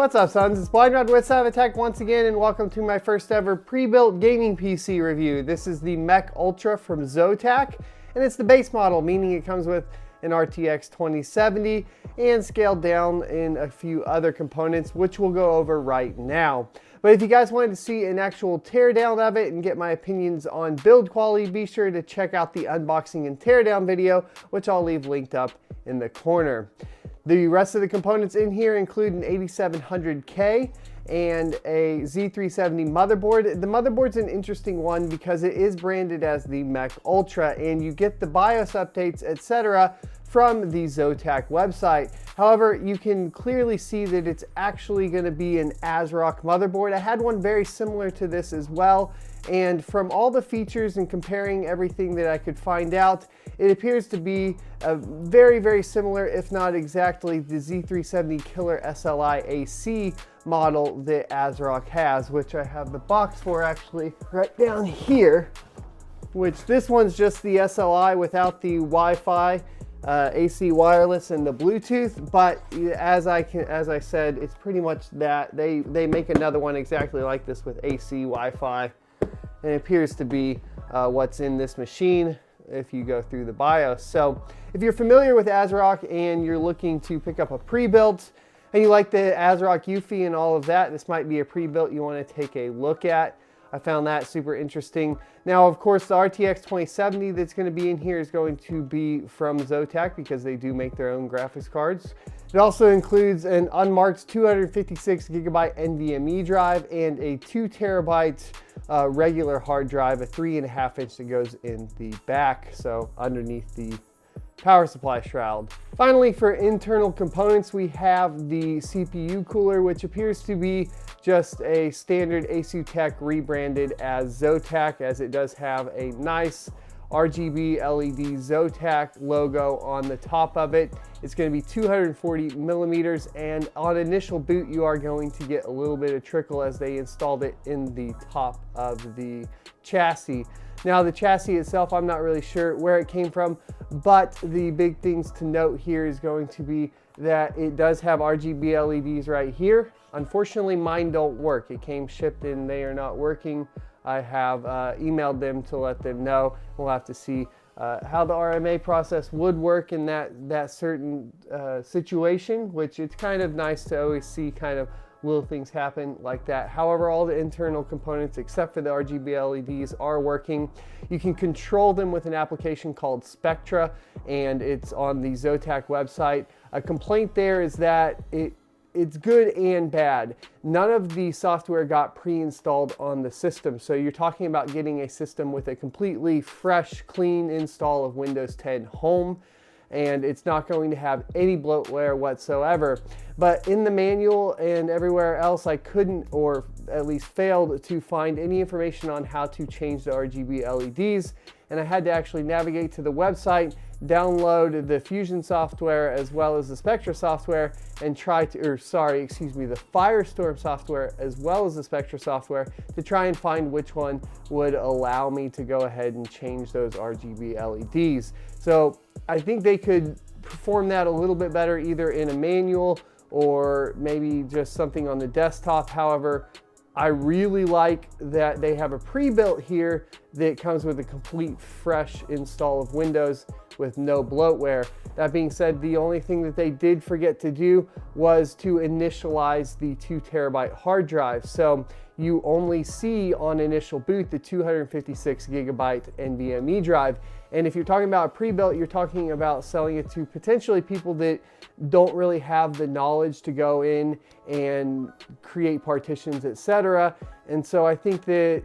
What's up, sons? It's Blind Rod with ZOTAC once again, and welcome to my first ever pre-built gaming PC review. This is the MEK Ultra from ZOTAC, and it's the base model, meaning it comes with an RTX 2070 and scaled down in a few other components, which we'll go over right now. But if you guys wanted to see an actual teardown of it and get my opinions on build quality, be sure to check out the unboxing and teardown video, which I'll leave linked up in the corner. The rest of the components in here include an 8700K and a Z370 motherboard. The motherboard's an interesting one because it is branded as the MEK Ultra, and you get the BIOS updates, etc. from the ZOTAC website. However, you can clearly see that it's actually going to be an ASRock motherboard. I had one very similar to this as well, and from all the features and comparing everything that I could find out, it appears to be a very similar, if not exactly, the Z370 Killer SLI AC model that ASRock has, which I have the box for actually right down here, which this one's just the SLI without the Wi-Fi, AC wireless, and the Bluetooth. But as I said, it's pretty much that. They make another one exactly like this with AC Wi-Fi, and it appears to be what's in this machine if you go through the BIOS. So if you're familiar with ASRock and you're looking to pick up a pre-built and you like the ASRock UEFI and all of that, this might be a pre-built you want to take a look at. I found that super interesting. Now, of course, the RTX 2070 that's going to be in here is going to be from ZOTAC because they do make their own graphics cards. It also includes an unmarked 256 gigabyte NVMe drive and a 2 terabyte regular hard drive, a 3.5 inch that goes in the back, so underneath the power supply shroud. Finally, for internal components, we have the CPU cooler, which appears to be just a standard ASUTEK rebranded as ZOTAC, as it does have a nice RGB LED ZOTAC logo on the top of it. It's going to be 240 millimeters, and on initial boot you are going to get a little bit of trickle as they installed it in the top of the chassis. Now, the chassis itself, I'm not really sure where it came from, but the big things to note here is going to be that it does have RGB LEDs right here. Unfortunately, mine don't work. It came shipped and they are not working. I have emailed them to let them know. We'll have to see how the RMA process would work in that certain situation, which it's kind of nice to always see kind of little things happen like that. However, all the internal components except for the RGB LEDs are working. You can control them with an application called Spectra, and it's on the ZOTAC website. A complaint there is that it's good and bad. None of the software got pre-installed on the system, so you're talking about getting a system with a completely fresh, clean install of Windows 10 Home, and it's not going to have any bloatware whatsoever. But in the manual and everywhere else, I couldn't, or at least failed, to find any information on how to change the RGB LEDs, and I had to actually navigate to the website, download the Fusion software as well as the Spectra software, and the Firestorm software as well as the Spectra software, to try and find which one would allow me to go ahead and change those RGB LEDs. So I think they could perform that a little bit better either in a manual or maybe just something on the desktop. However, I really like that they have a pre-built here that comes with a complete fresh install of Windows with no bloatware. That being said, the only thing that they did forget to do was to initialize the 2 terabyte hard drive. So you only see on initial boot the 256 gigabyte NVMe drive. And if you're talking about a pre-built, you're talking about selling it to potentially people that don't really have the knowledge to go in and create partitions, etc. And so I think that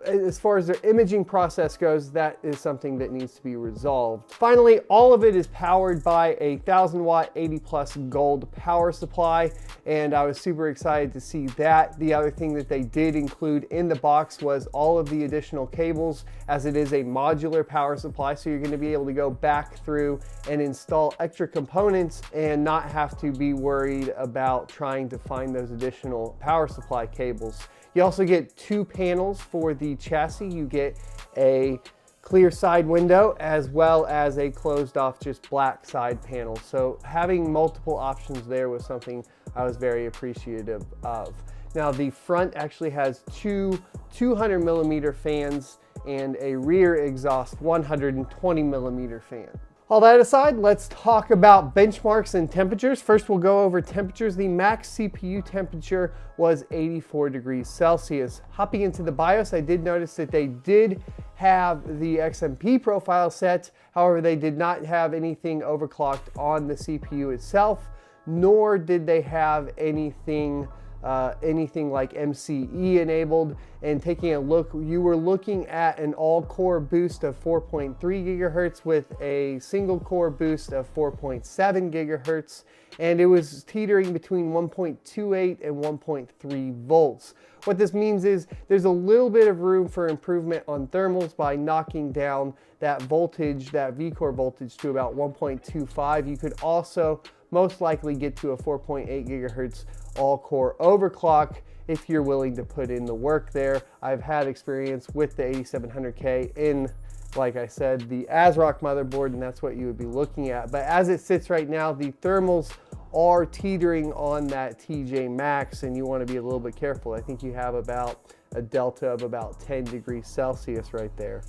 as far as their imaging process goes, that is something that needs to be resolved. Finally, all of it is powered by a 1000 watt 80 plus gold power supply, and I was super excited to see that. The other thing that they did include in the box was all of the additional cables, as it is a modular power supply, so you're going to be able to go back through and install extra components and not have to be worried about trying to find those additional power supply cables. You also get 2 panels for the chassis. You get a clear side window, as well as a closed off just black side panel. So having multiple options there was something I was very appreciative of. Now the front actually has two 200 millimeter fans and a rear exhaust 120 millimeter fan. All that aside, let's talk about benchmarks and temperatures. First, we'll go over temperatures. The max CPU temperature was 84 degrees Celsius. Hopping into the BIOS, I did notice that they did have the XMP profile set. However, they did not have anything overclocked on the CPU itself, nor did they have anything like MCE enabled. And taking a look, you were looking at an all-core boost of 4.3 gigahertz with a single core boost of 4.7 gigahertz, and it was teetering between 1.28 and 1.3 volts. What this means is there's a little bit of room for improvement on thermals by knocking down that voltage, that vCore voltage, to about 1.25. You could also most likely get to a 4.8 gigahertz all-core overclock if you're willing to put in the work there. I've had experience with the 8700K in, like I said, the ASRock motherboard, and that's what you would be looking at. But as it sits right now, the thermals are teetering on that TJ Max, and you want to be a little bit careful. I think you have about a delta of about 10 degrees Celsius right there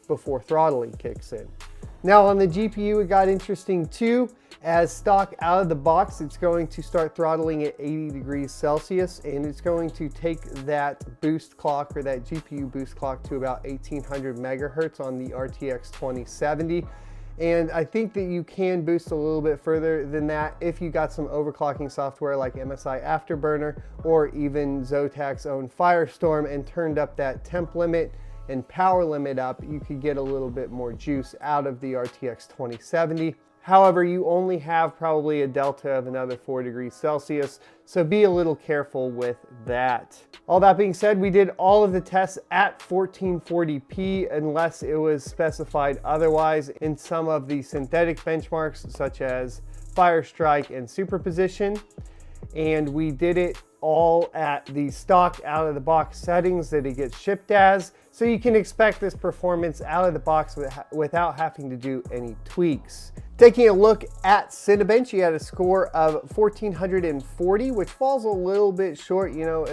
before throttling kicks in. Now on the GPU, it got interesting too. As stock out of the box, it's going to start throttling at 80 degrees Celsius, and it's going to take that boost clock, or that GPU boost clock, to about 1800 megahertz on the RTX 2070. And I think that you can boost a little bit further than that if you got some overclocking software like MSI Afterburner or even ZOTAC's own Firestorm and turned up that temp limit and power limit up. You could get a little bit more juice out of the RTX 2070. However, you only have probably a delta of another 4 degrees Celsius, so be a little careful with that. All that being said, we did all of the tests at 1440p unless it was specified otherwise in some of the synthetic benchmarks such as Firestrike and Superposition, and we did it all at the stock out of the box settings that it gets shipped as, so you can expect this performance out of the box without having to do any tweaks. Taking a look at Cinebench, you had a score of 1440, which falls a little bit short, you know,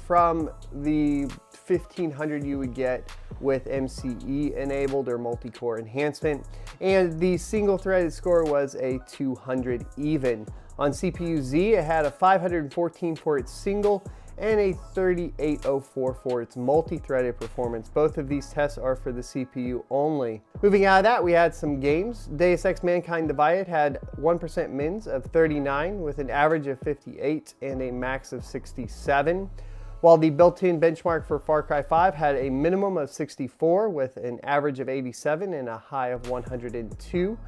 from the 1500 you would get with MCE enabled or multi-core enhancement. And the single threaded score was a 200 even. On CPU Z, it had a 514 for its single and a 3804 for its multi-threaded performance. Both of these tests are for the CPU only. Moving out of that, we had some games. Deus Ex Mankind Divided had 1% mins of 39 with an average of 58 and a max of 67. While the built-in benchmark for Far Cry 5 had a minimum of 64 with an average of 87 and a high of 102.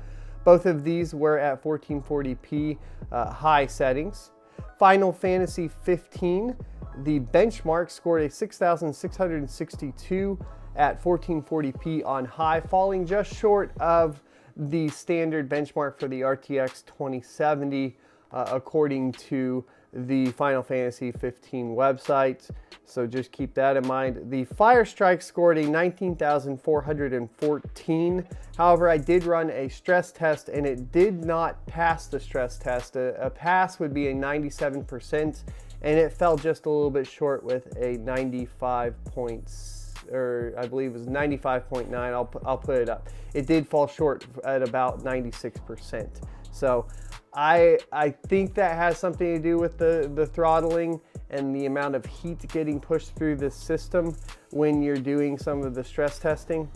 Both of these were at 1440p high settings. Final Fantasy 15, the benchmark scored a 6,662 at 1440p on high, falling just short of the standard benchmark for the RTX 2070 according to the Final Fantasy 15 website. So just keep that in mind. The Firestrike scored a 19,414. However, I did run a stress test and it did not pass the stress test. A pass would be a 97%, and it fell just a little bit short with a 95 points, or I believe it was 95.9. I'll put it up. It did fall short at about 96%. So I think that has something to do with the throttling and the amount of heat getting pushed through the system when you're doing some of the stress testing.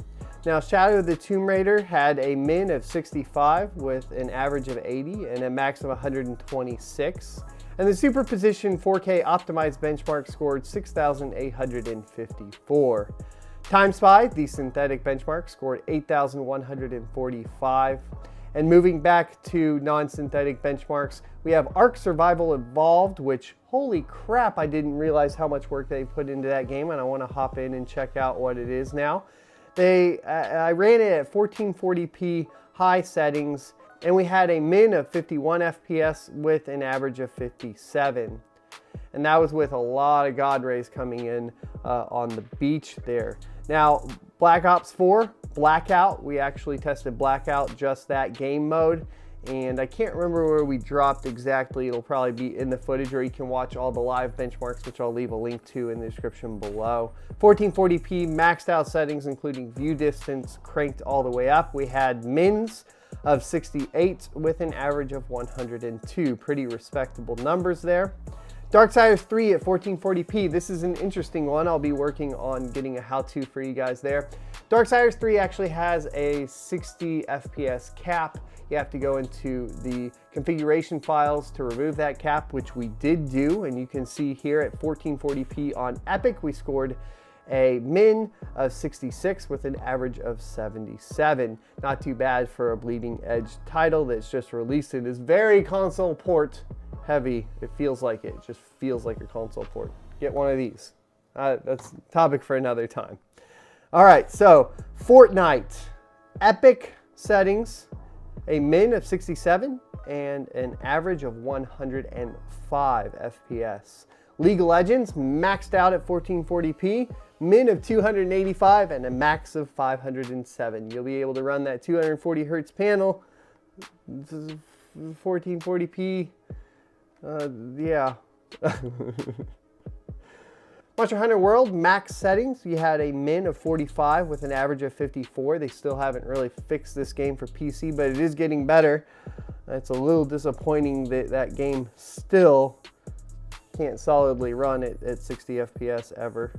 Now, Shadow of the Tomb Raider had a min of 65 with an average of 80 and a max of 126. And the Superposition 4K optimized benchmark scored 6,854. Time Spy, the synthetic benchmark, scored 8,145. And moving back to non-synthetic benchmarks, we have Ark Survival Evolved, which, holy crap, I didn't realize how much work they put into that game, and I want to hop in and check out what it is now. I ran it at 1440p high settings, and we had a min of 51 FPS with an average of 57. And that was with a lot of God rays coming in on the beach there. Now, Black Ops 4 Blackout. We actually tested Blackout, just that game mode. And I can't remember where we dropped exactly. It'll probably be in the footage, or you can watch all the live benchmarks, which I'll leave a link to in the description below. 1440p maxed out settings, including view distance cranked all the way up. We had mins of 68 with an average of 102. Pretty respectable numbers there. Darksiders 3 at 1440p. This is an interesting one. I'll be working on getting a how-to for you guys there. Darksiders 3 actually has a 60 FPS cap. You have to go into the configuration files to remove that cap, which we did do, and you can see here at 1440p on Epic, we scored a min of 66 with an average of 77. Not too bad for a bleeding edge title that's just released. It is very console port heavy. It feels like it. It just feels like a console port. Get one of these. That's a topic for another time. All right, so Fortnite. Epic settings, a min of 67 and an average of 105 FPS. League of Legends maxed out at 1440p, min of 285 and a max of 507. You'll be able to run that 240 hertz panel, 1440p. Yeah. Monster Hunter World max settings, you had a min of 45 with an average of 54. They still haven't really fixed this game for PC, but it is getting better. It's a little disappointing that that game still can't solidly run at 60 FPS ever.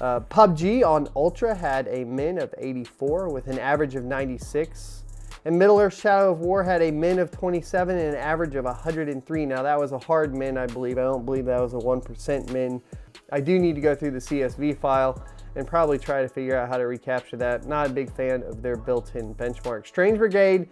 PUBG on Ultra had a min of 84 with an average of 96. And Middle-earth Shadow of War had a min of 27 and an average of 103. Now that was a hard min, I believe. I don't believe that was a 1% min. I do need to go through the CSV file and probably try to figure out how to recapture that. Not a big fan of their built-in benchmark. Strange Brigade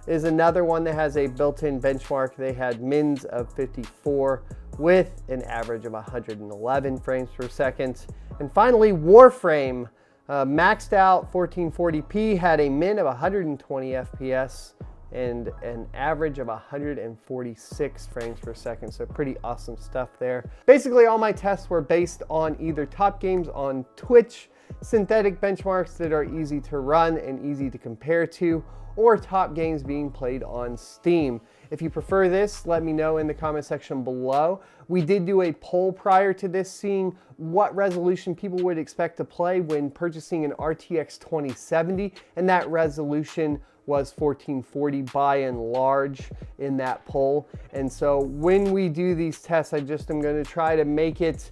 is another one that has a built-in benchmark. They had mins of 54 with an average of 111 frames per second. And finally, Warframe. Maxed out 1440p, had a min of 120 FPS and an average of 146 frames per second. So pretty awesome stuff there. Basically, all my tests were based on either top games on Twitch, synthetic benchmarks that are easy to run and easy to compare to, or top games being played on Steam. If you prefer this, let me know in the comment section below. We did do a poll prior to this, seeing what resolution people would expect to play when purchasing an RTX 2070, and that resolution was 1440 by and large in that poll. And so when we do these tests, I just am going to try to make it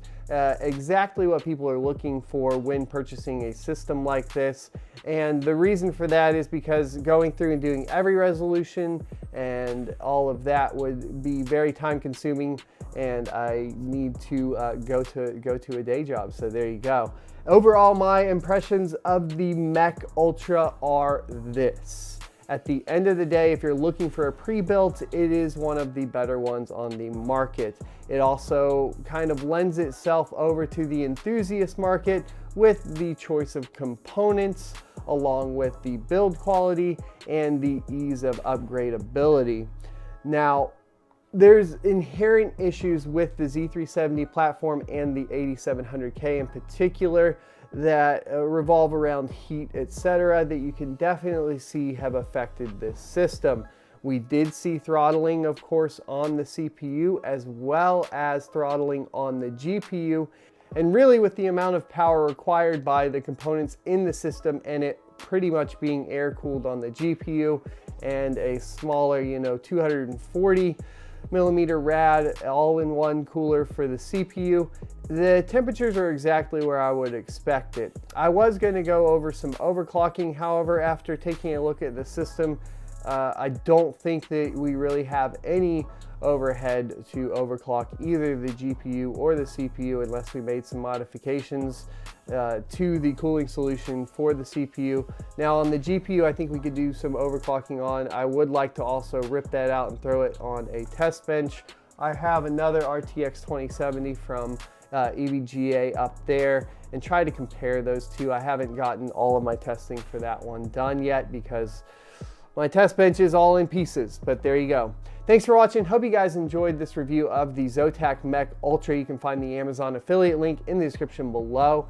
exactly what people are looking for when purchasing a system like this. And the reason for that is because going through and doing every resolution and all of that would be very time consuming, and I need to go to a day job. So there you go. Overall, my impressions of the MEK Ultra are this. At the end of the day, if you're looking for a pre-built, it is one of the better ones on the market. It also kind of lends itself over to the enthusiast market with the choice of components, along with the build quality and the ease of upgradability. Now, there's inherent issues with the Z370 platform and the 8700K in particular that revolve around heat, etc., that you can definitely see have affected this system. We did see throttling, of course, on the CPU as well as throttling on the GPU. And really, with the amount of power required by the components in the system and it pretty much being air-cooled on the GPU and a smaller, 240 millimeter rad all-in-one cooler for the CPU, the temperatures are exactly where I would expect it. I was going to go over some overclocking, however, after taking a look at the system, I don't think that we really have any overhead to overclock either the GPU or the CPU unless we made some modifications to the cooling solution for the CPU. Now on the GPU, I think we could do some overclocking on. I would like to also rip that out and throw it on a test bench. I have another RTX 2070 from EVGA up there and try to compare those two. I haven't gotten all of my testing for that one done yet because my test bench is all in pieces, but there you go. Thanks for watching. Hope you guys enjoyed this review of the ZOTAC MEK Ultra. You can find the Amazon affiliate link in the description below.